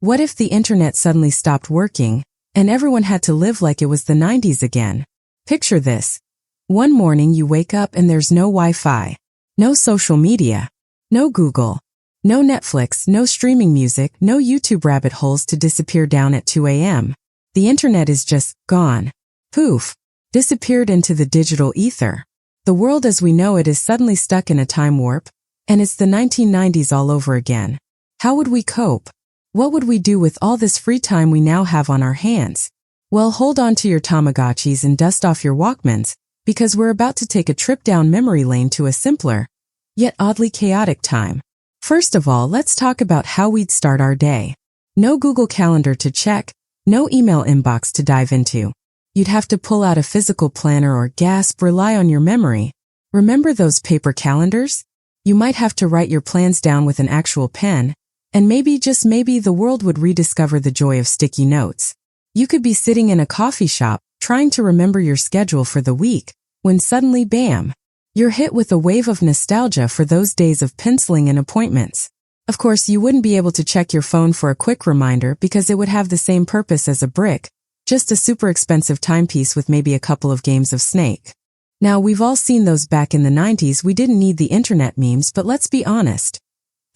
What if the internet suddenly stopped working, and everyone had to live like it was the 90s again? Picture this. One morning you wake up and there's no Wi-Fi, no social media, no Google, no Netflix, no streaming music, no YouTube rabbit holes to disappear down at 2 a.m. The internet is just gone. Poof. Disappeared into the digital ether. The world as we know it is suddenly stuck in a time warp, and it's the 1990s all over again. How would we cope? What would we do with all this free time we now have on our hands? Well, hold on to your Tamagotchis and dust off your Walkmans, because we're about to take a trip down memory lane to a simpler, yet oddly chaotic time. First of all, let's talk about how we'd start our day. No Google Calendar to check, no email inbox to dive into. You'd have to pull out a physical planner or gasp, rely on your memory. Remember those paper calendars? You might have to write your plans down with an actual pen, and maybe, just maybe, the world would rediscover the joy of sticky notes. You could be sitting in a coffee shop, trying to remember your schedule for the week, when suddenly, bam! You're hit with a wave of nostalgia for those days of penciling and appointments. Of course, you wouldn't be able to check your phone for a quick reminder because it would have the same purpose as a brick, just a super expensive timepiece with maybe a couple of games of Snake. Now, we've all seen those back in the 90s. We didn't need the internet memes, but let's be honest.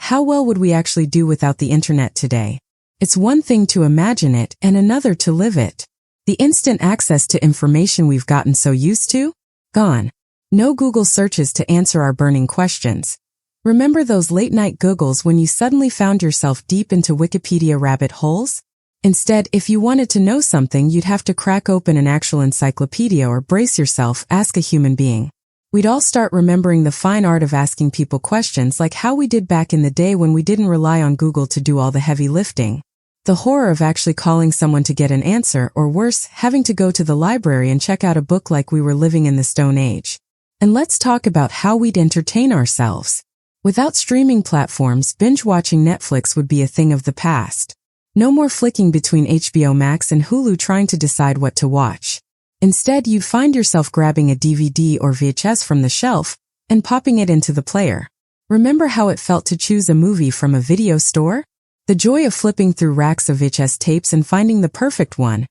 How well would we actually do without the internet today? It's one thing to imagine it and another to live it. The instant access to information we've gotten so used to? Gone. No Google searches to answer our burning questions. Remember those late-night Googles when you suddenly found yourself deep into Wikipedia rabbit holes? Instead, if you wanted to know something, you'd have to crack open an actual encyclopedia or, brace yourself, ask a human being. We'd all start remembering the fine art of asking people questions like how we did back in the day when we didn't rely on Google to do all the heavy lifting. The horror of actually calling someone to get an answer, or worse, having to go to the library and check out a book like we were living in the Stone Age. And let's talk about how we'd entertain ourselves. Without streaming platforms, binge-watching Netflix would be a thing of the past. No more flicking between HBO Max and Hulu trying to decide what to watch. Instead, you'd find yourself grabbing a DVD or VHS from the shelf and popping it into the player. Remember how it felt to choose a movie from a video store? The joy of flipping through racks of VHS tapes and finding the perfect one,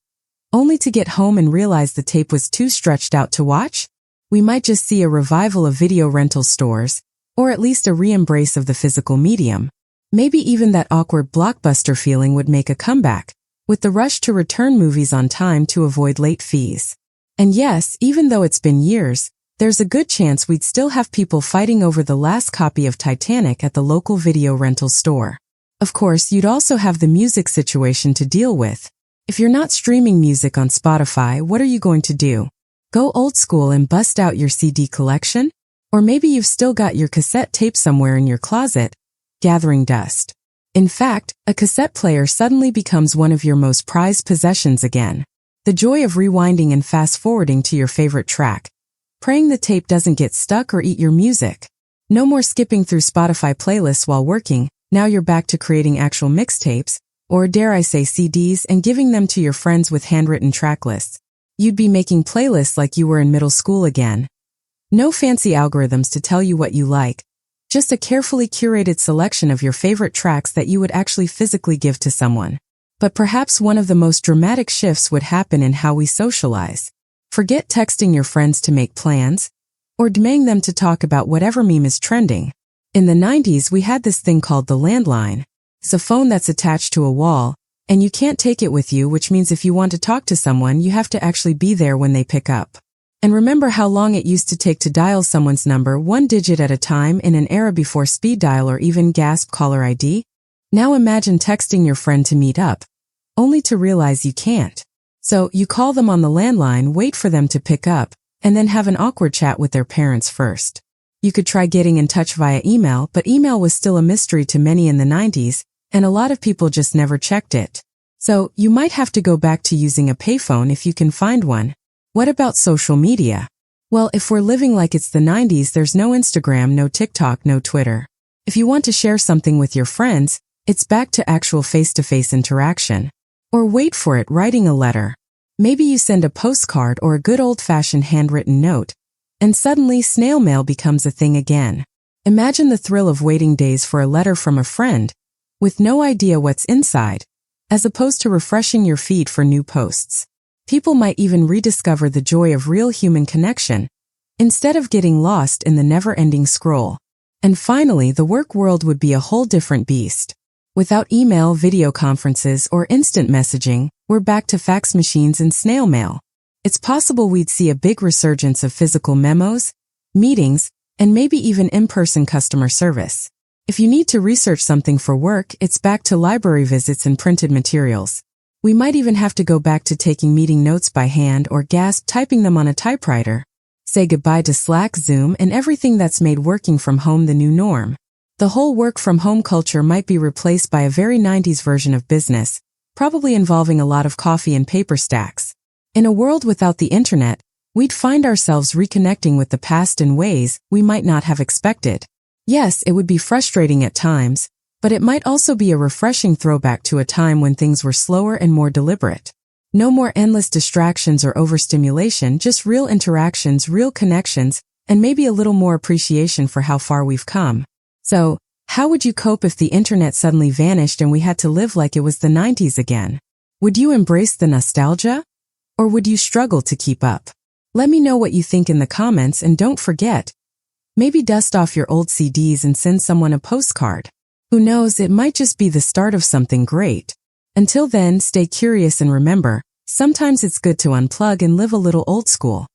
only to get home and realize the tape was too stretched out to watch? We might just see a revival of video rental stores, or at least a re-embrace of the physical medium. Maybe even that awkward Blockbuster feeling would make a comeback, with the rush to return movies on time to avoid late fees. And yes, even though it's been years, there's a good chance we'd still have people fighting over the last copy of Titanic at the local video rental store. Of course, you'd also have the music situation to deal with. If you're not streaming music on Spotify, what are you going to do? Go old school and bust out your CD collection? Or maybe you've still got your cassette tape somewhere in your closet, gathering dust. In fact, a cassette player suddenly becomes one of your most prized possessions again. The joy of rewinding and fast-forwarding to your favorite track, praying the tape doesn't get stuck or eat your music. No more skipping through Spotify playlists while working. Now you're back to creating actual mixtapes, or dare I say CDs, and giving them to your friends with handwritten track lists. You'd be making playlists like you were in middle school again. No fancy algorithms to tell you what you like, just a carefully curated selection of your favorite tracks that you would actually physically give to someone. But perhaps one of the most dramatic shifts would happen in how we socialize. Forget texting your friends to make plans, or demanding them to talk about whatever meme is trending. In the 90s, we had this thing called the landline. It's a phone that's attached to a wall, and you can't take it with you, which means if you want to talk to someone, you have to actually be there when they pick up. And remember how long it used to take to dial someone's number one digit at a time in an era before speed dial or even gasp caller ID? Now imagine texting your friend to meet up, only to realize you can't. So you call them on the landline, wait for them to pick up, and then have an awkward chat with their parents first. You could try getting in touch via email, but email was still a mystery to many in the 90s, and a lot of people just never checked it. So you might have to go back to using a payphone if you can find one. What about social media? Well, if we're living like it's the 90s, there's no Instagram, no TikTok, no Twitter. If you want to share something with your friends, it's back to actual face-to-face interaction. Or wait for it, writing a letter. Maybe you send a postcard or a good old-fashioned handwritten note, and suddenly snail mail becomes a thing again. Imagine the thrill of waiting days for a letter from a friend, with no idea what's inside, as opposed to refreshing your feed for new posts. People might even rediscover the joy of real human connection, instead of getting lost in the never-ending scroll. And finally, the work world would be a whole different beast. Without email, video conferences, or instant messaging, we're back to fax machines and snail mail. It's possible we'd see a big resurgence of physical memos, meetings, and maybe even in-person customer service. If you need to research something for work, it's back to library visits and printed materials. We might even have to go back to taking meeting notes by hand or gasp typing them on a typewriter. Say goodbye to Slack, Zoom, and everything that's made working from home the new norm. The whole work-from-home culture might be replaced by a very 90s version of business, probably involving a lot of coffee and paper stacks. In a world without the internet, we'd find ourselves reconnecting with the past in ways we might not have expected. Yes, it would be frustrating at times, but it might also be a refreshing throwback to a time when things were slower and more deliberate. No more endless distractions or overstimulation, just real interactions, real connections, and maybe a little more appreciation for how far we've come. So, how would you cope if the internet suddenly vanished and we had to live like it was the 90s again? Would you embrace the nostalgia? Or would you struggle to keep up? Let me know what you think in the comments, and don't forget, maybe dust off your old CDs and send someone a postcard. Who knows, it might just be the start of something great. Until then, stay curious and remember, sometimes it's good to unplug and live a little old school.